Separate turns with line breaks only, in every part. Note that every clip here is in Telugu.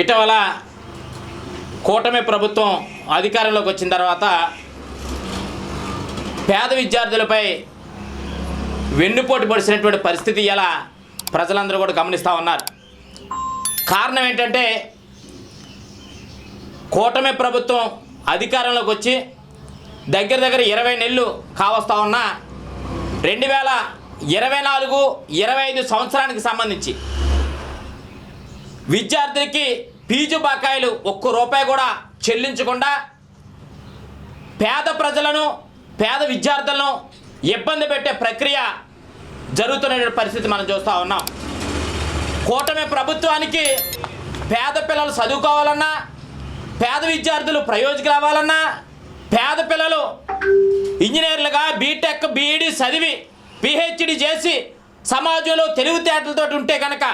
ఇటీవల కూటమి ప్రభుత్వం అధికారంలోకి వచ్చిన తర్వాత పేద విద్యార్థులపై వెన్నుపోటు పొడిచినటువంటి పరిస్థితి ఇలా ప్రజలందరూ కూడా గమనిస్తూ ఉన్నారు. కారణం ఏంటంటే కూటమి ప్రభుత్వం అధికారంలోకి వచ్చి దగ్గర 20 నెలలు కావస్తూ ఉన్న 2024-25 సంవత్సరానికి సంబంధించి విద్యార్థికి ఫీజు బకాయిలు ₹1 కూడా చెల్లించకుండా పేద ప్రజలను పేద విద్యార్థులను ఇబ్బంది పెట్టే ప్రక్రియ జరుగుతున్న పరిస్థితి మనం చూస్తూ ఉన్నాం. కూటమి ప్రభుత్వానికి పేద పిల్లలు చదువుకోవాలన్నా, పేద విద్యార్థులు ప్రయోజకులు అవ్వాలన్నా, పేద పిల్లలు ఇంజనీర్లుగా బీటెక్ బీఈడి చదివి పిహెచ్డి చేసి సమాజంలో తెలివితేటలతో ఉంటే కనుక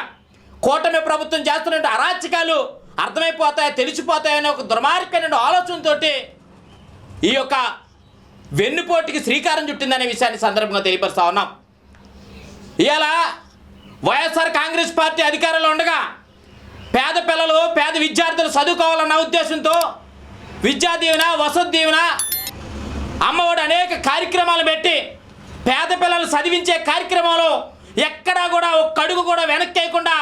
కూటమి ప్రభుత్వం చేస్తున్న అరాచకాలు అర్థమైపోతాయి, తెలిసిపోతాయనే ఒక దుర్మార్గమైన ఆలోచనతో ఈ యొక్క వెన్నుపోటుకి శ్రీకారం చుట్టిందనే విషయాన్ని సందర్భంగా తెలియపరుస్తూ ఉన్నాం. ఇవాళ వైఎస్ఆర్ కాంగ్రెస్ పార్టీ అధికారంలో ఉండగా పేద పిల్లలు పేద విద్యార్థులు చదువుకోవాలన్న ఉద్దేశంతో విద్యా దీవెన, వసతి దీవెన, అమ్మఒడి అనేక కార్యక్రమాలు పెట్టి పేద పిల్లలు చదివించే కార్యక్రమంలో ఎక్కడా కూడా ఒక్క అడుగు కూడా వెనక్కేయకుండా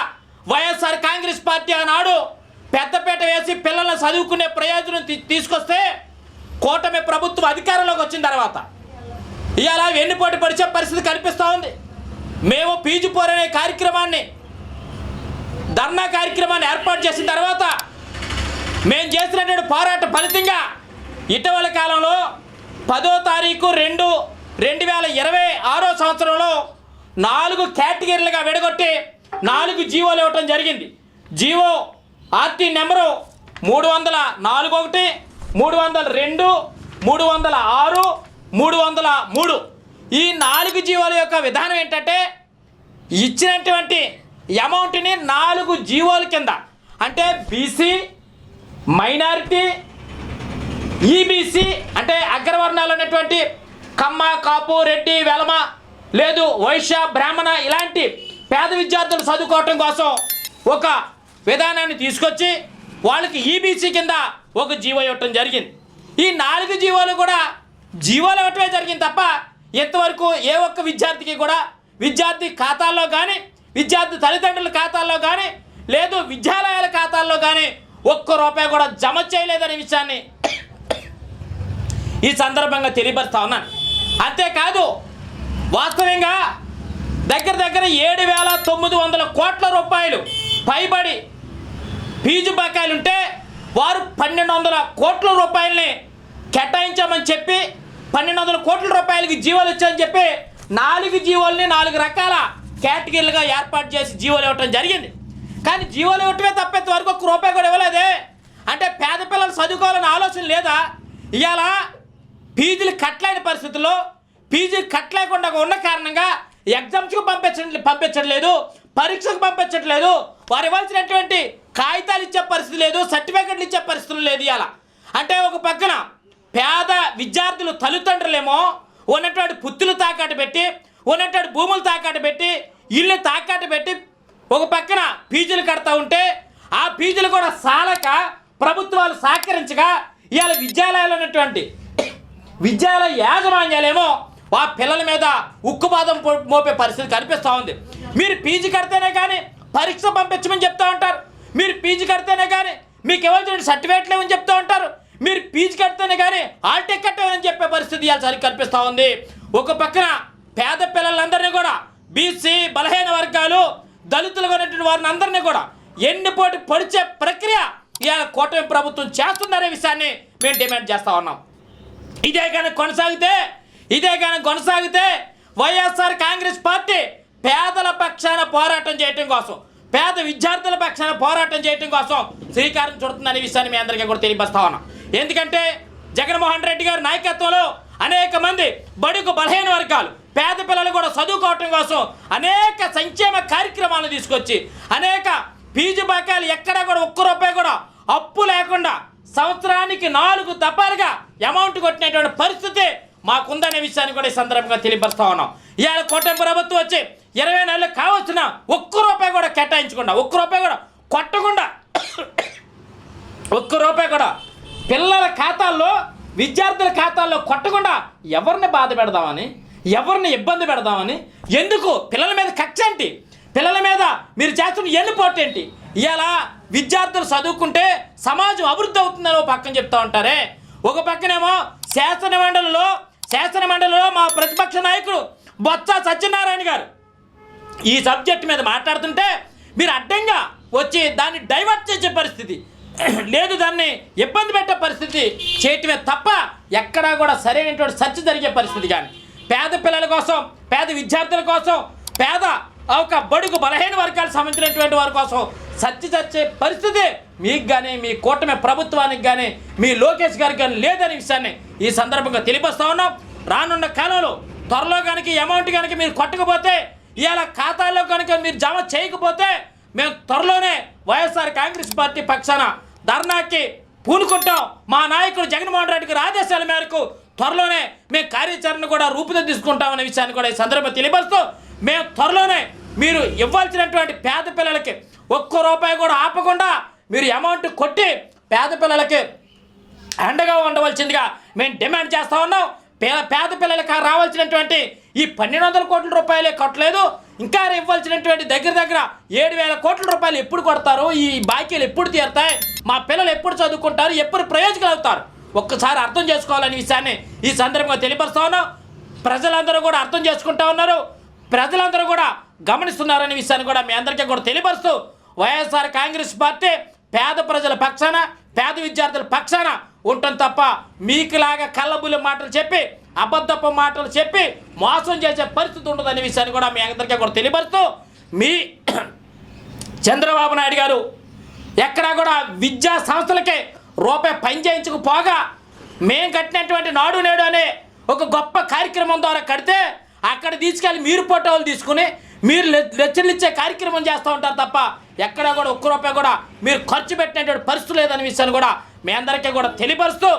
వైఎస్ఆర్ కాంగ్రెస్ పార్టీ ఆనాడు పెద్దపీట వేసి పిల్లలను చదువుకునే ప్రయోజనం తీసుకొస్తే కూటమి ప్రభుత్వం అధికారంలోకి వచ్చిన తర్వాత ఇవాళ వెన్నుపోటు పరిచే పరిస్థితి కనిపిస్తూ ఉంది. మేము ఫీజు పోరనే కార్యక్రమాన్ని, ధర్నా కార్యక్రమాన్ని ఏర్పాటు చేసిన తర్వాత మేము చేసినటువంటి పోరాట ఫలితంగా ఇటీవల కాలంలో 10వ తారీఖు 2/2026 సంవత్సరంలో 4 కేటగిరీలుగా విడగొట్టి 4 జీవోలు ఇవ్వటం జరిగింది. GO RT number 341, 302, 306, 303. ఈ 4 జీవోల యొక్క విధానం ఏంటంటే ఇచ్చినటువంటి అమౌంట్ని 4 జీవోల కింద, అంటే బీసీ, మైనారిటీ, ఈబీసీ అంటే అగ్రవర్ణాలు ఉన్నటువంటి కమ్మ, కాపు, రెడ్డి, వెలమ, లేదు వైశ్య, బ్రాహ్మణ ఇలాంటి పేద విద్యార్థులు చదువుకోవటం కోసం ఒక విధానాన్ని తీసుకొచ్చి వాళ్ళకి ఈబీసీ కింద ఒక జీవో ఇవ్వటం జరిగింది. ఈ 4 జీవోలు కూడా జీవోలు ఇవ్వటమే జరిగింది తప్ప ఇంతవరకు ఏ ఒక్క విద్యార్థికి కూడా విద్యార్థి ఖాతాల్లో కానీ, విద్యార్థి తల్లిదండ్రుల ఖాతాల్లో కానీ, లేదు విద్యాలయాల ఖాతాల్లో కానీ ₹1 కూడా జమ చేయలేదనే విషయాన్ని ఈ సందర్భంగా తెలియపరుస్తా ఉన్నాను. అంతేకాదు వాస్తవంగా దగ్గర 7,900 కోట్ల రూపాయలు పైబడి ఫీజు బకాయిలుంటే వారు 1,200 కోట్ల రూపాయలని కేటాయించామని చెప్పి 1,200 కోట్ల రూపాయలకి జీవోలు ఇచ్చామని చెప్పి 4 జీవోల్ని 4 రకాల కేటగిరీలుగా ఏర్పాటు చేసి జీవోలు ఇవ్వటం జరిగింది. కానీ జీవోలు ఇవ్వటమే తప్పేంత వరకు ₹1 కూడా ఇవ్వలేదే. అంటే పేద పిల్లలు చదువుకోవాలనే ఆలోచన లేదా? ఇవాళ ఫీజులు కట్టలేని పరిస్థితుల్లో, ఫీజులు కట్టలేకుండా ఉన్న కారణంగా ఎగ్జామ్స్కి పంపించట్లేదు, పరీక్షకు పంపించట్లేదు, వారు ఇవ్వాల్సినటువంటి కాగితాలు ఇచ్చే పరిస్థితి లేదు, సర్టిఫికెట్లు ఇచ్చే పరిస్థితులు లేదు. ఇవాళ అంటే ఒక పక్కన పేద విద్యార్థులు తల్లిదండ్రులేమో ఉన్నటువంటి పుత్తులు తాకట్టు పెట్టి, ఉన్నటువంటి భూములు తాకట్టు పెట్టి, ఇల్లు తాకట్టు పెట్టి ఒక పక్కన ఫీజులు కడతా ఉంటే ఆ ఫీజులు కూడా సాలక ప్రభుత్వాలు సహకరించగా ఇవాళ విద్యాలయాలు ఉన్నటువంటి విద్యాలయ యాజమాన్యాలేమో ఆ పిల్లల మీద ఉక్కుపాదం మోపే పరిస్థితి కనిపిస్తూ ఉంది. మీరు ఫీజు కడితేనే కానీ పరీక్ష పంపించమని చెప్తూ ఉంటారు, మీరు ఫీజు కడితేనే కానీ మీకు ఇవ్వాల్సిన సర్టిఫికేట్లు ఏమని చెప్తూ ఉంటారు, మీరు ఫీజు కడితేనే కానీ హాల్ టికెట్ ఏమని చెప్పే పరిస్థితి ఇవాళ సరికి కనిపిస్తూ ఉంది. ఒక పక్కన పేద పిల్లలందరినీ కూడా బీసీ, బలహీన వర్గాలు, దళితులుగా ఉన్నటువంటి వారిని అందరినీ కూడా ఎన్నిపోటు పొడిచే ప్రక్రియ ఇవాళ కూటమి ప్రభుత్వం చేస్తుందనే విషయాన్ని మేము డిమాండ్ చేస్తూ ఉన్నాం. ఇదే కానీ కొనసాగితే వైఎస్ఆర్ కాంగ్రెస్ పార్టీ పేదల పక్షాన పోరాటం చేయటం కోసం, పేద విద్యార్థుల పక్షాన పోరాటం చేయటం కోసం శ్రీకారం చుడుతుందనే విషయాన్ని మీ అందరికీ కూడా తెలియపరుస్తా ఉన్నాం. ఎందుకంటే జగన్మోహన్ రెడ్డి గారి నాయకత్వంలో అనేక మంది బడుగు బలహీన వర్గాలు, పేద పిల్లలు కూడా చదువుకోవటం కోసం అనేక సంక్షేమ కార్యక్రమాలను తీసుకొచ్చి అనేక ఫీజు బకాయిలు ఎక్కడా కూడా ₹1 కూడా అప్పు లేకుండా సంవత్సరానికి 4 దఫాలుగా అమౌంట్ కొట్టినటువంటి పరిస్థితి మాకుందనే విషయాన్ని కూడా ఈ సందర్భంగా తెలియపరుస్తా ఉన్నాం. ఇవాళ కూటమి ప్రభుత్వం వచ్చి 20 నెలలు కావచ్చిన ₹1 కూడా కేటాయించకుండా, ₹1 కూడా కొట్టకుండా ఒక్క రూపాయి కూడా పిల్లల ఖాతాల్లో, విద్యార్థుల ఖాతాల్లో కొట్టకుండా ఎవరిని బాధ పెడదామని, ఎవరిని ఇబ్బంది పెడదామని, ఎందుకు పిల్లల మీద కక్ష ఏంటి, పిల్లల మీద మీరు చేస్తున్న ఎన్నుపోటు ఏంటి? ఇలా విద్యార్థులు చదువుకుంటే సమాజం అభివృద్ధి అవుతుందని ఒక పక్కన చెప్తా ఉంటారే, ఒక పక్కనేమో శాసనమండలిలో మా ప్రతిపక్ష నాయకుడు బొత్స సత్యనారాయణ గారు ఈ సబ్జెక్ట్ మీద మాట్లాడుతుంటే మీరు అడ్డంగా వచ్చి దాన్ని డైవర్ట్ చేసే పరిస్థితి లేదు, దాన్ని ఇబ్బంది పెట్టే పరిస్థితి చేయటమే తప్ప ఎక్కడా కూడా సరైనటువంటి చర్చ జరిగే పరిస్థితి కానీ, పేద పిల్లల కోసం, పేద విద్యార్థుల కోసం, పేద ఒక బడుగు బలహీన వర్గాలకు సంబంధించినటువంటి వారి కోసం చర్చే పరిస్థితి మీకు కానీ, మీ కూటమి ప్రభుత్వానికి కానీ, మీ లోకేష్ గారికి కానీ లేదనే విషయాన్ని ఈ సందర్భంగా తెలియపరుస్తా ఉన్నాం. రానున్న కాలంలో త్వరలో కనుక అమౌంట్ కనుక మీరు కొట్టకపోతే, ఇవాళ ఖాతాల్లో కనుక మీరు జమ చేయకపోతే మేము త్వరలోనే వైఎస్ఆర్ కాంగ్రెస్ పార్టీ పక్షాన ధర్నాకి పూనుకుంటాం. మా నాయకుడు జగన్మోహన్ రెడ్డి గారి ఆదేశాల మేరకు త్వరలోనే మేము కార్యాచరణ కూడా రూపుదిద్దుకుంటామనే విషయాన్ని కూడా ఈ సందర్భంగా తెలియపరుస్తూ, మేము త్వరలోనే మీరు ఇవ్వాల్సినటువంటి పేద పిల్లలకి ఒక్క రూపాయి కూడా ఆపకుండా మీరు అమౌంట్ కొట్టి పేద పిల్లలకి అండగా ఉండవలసిందిగా మేము డిమాండ్ చేస్తూ ఉన్నాం. పేద పిల్లలకి రావాల్సినటువంటి ఈ 1200 కోట్ల రూపాయలే కొట్టలేదు, ఇంకా ఇవ్వాల్సినటువంటి దగ్గర 7,000 కోట్ల రూపాయలు ఎప్పుడు కొడతారు, ఈ బాకీలు ఎప్పుడు తీరుతాయి, మా పిల్లలు ఎప్పుడు చదువుకుంటారు, ఎప్పుడు ప్రయోజకులు అవుతారు, ఒక్కసారి అర్థం చేసుకోవాలనే విషయాన్ని ఈ సందర్భంగా తెలియపరుస్తా ఉన్నాం. ప్రజలందరూ కూడా అర్థం చేసుకుంటా ఉన్నారు, ప్రజలందరూ కూడా గమనిస్తున్నారనే విషయాన్ని కూడా మీ అందరికీ కూడా తెలియపరుస్తూ, వైఎస్ఆర్ కాంగ్రెస్ పార్టీ పేద ప్రజల పక్షాన, పేద విద్యార్థుల పక్షాన ఉంటుంది తప్ప మీకులాగా కళ్ళబుల్లి మాటలు చెప్పి, అబద్ధపు మాటలు చెప్పి మోసం చేసే పరిస్థితి ఉండదనే విషయాన్ని కూడా మీ అందరికీ కూడా తెలియపరుస్తూ, మీ చంద్రబాబు నాయుడు గారు ఎక్కడా కూడా విద్యా సంస్థలకే రూపాయి పని చేయించకపోగా మేము కట్టినటువంటి నాడు నేడు అనే ఒక గొప్ప కార్యక్రమం ద్వారా కడితే అక్కడ తీసుకెళ్ళి మీరు ఫోటోలు తీసుకుని మీరు లెక్చర్లు ఇచ్చే కార్యక్రమం చేస్తూ ఉంటారు తప్ప ఎక్కడా కూడా ఒక్క రూపాయి కూడా మీరు ఖర్చు పెట్టినటువంటి పరిస్థితి లేదనే విషయాన్ని కూడా మీ అందరికీ కూడా తెలియపరుస్తూ,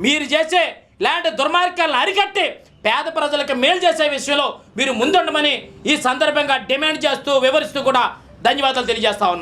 మీరు చేసే ఇలాంటి దుర్మార్గాలను అరికట్టి పేద ప్రజలకు మేలు చేసే విషయంలో మీరు ముందుండమని ఈ సందర్భంగా డిమాండ్ చేస్తూ, వివరిస్తూ కూడా ధన్యవాదాలు తెలియజేస్తా ఉన్నాను.